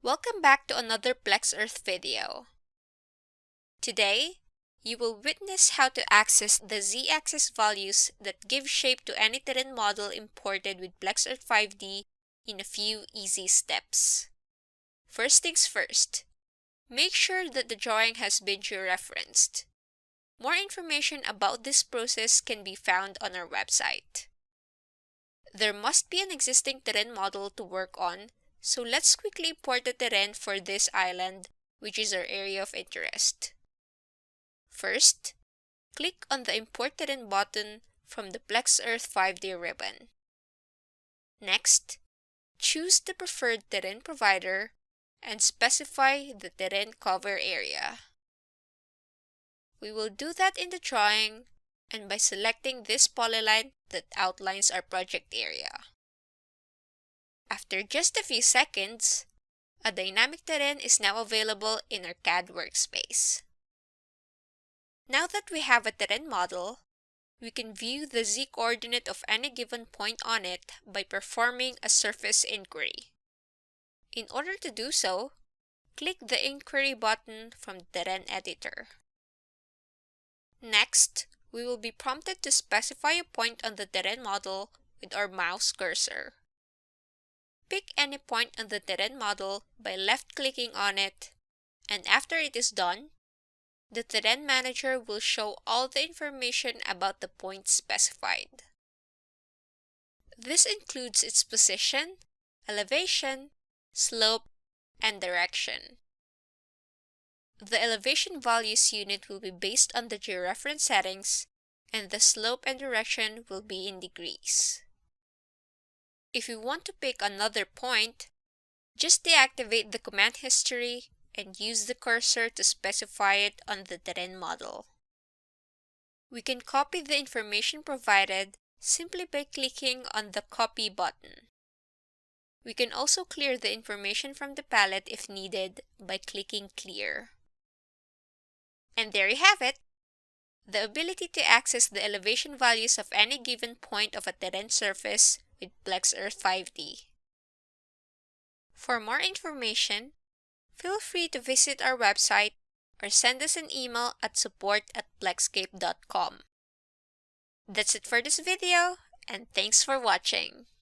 Welcome back to another Plex Earth video. Today, you will witness how to access the z-axis values that give shape to any terrain model imported with Plex Earth 5D in a few easy steps. First things first, make sure that the drawing has been georeferenced. More information about this process can be found on our website. There must be an existing terrain model to work on, so let's quickly import the terrain for this island, which is our area of interest. First, click on the Import Terrain button from the Plex Earth 5D ribbon. Next, choose the preferred terrain provider and specify the terrain cover area. We will do that in the drawing and by selecting this polyline that outlines our project area. After just a few seconds, a dynamic terrain is now available in our CAD workspace. Now that we have a terrain model, we can view the z-coordinate of any given point on it by performing a surface inquiry. In order to do so, click the Inquiry button from the Terrain Editor. Next, we will be prompted to specify a point on the terrain model with our mouse cursor. Pick any point on the terrain model by left-clicking on it, and after it is done, the Terrain Manager will show all the information about the point specified. This includes its position, elevation, slope, and direction. The elevation values unit will be based on the georeference settings, and the slope and direction will be in degrees. If you want to pick another point, just deactivate the command history and use the cursor to specify it on the terrain model. We can copy the information provided simply by clicking on the Copy button. We can also clear the information from the palette if needed by clicking Clear. And there you have it! The ability to access the elevation values of any given point of a terrain surface with Plex Earth 5D. For more information, feel free to visit our website or send us an email at support@plexscape.com. That's it for this video, and thanks for watching!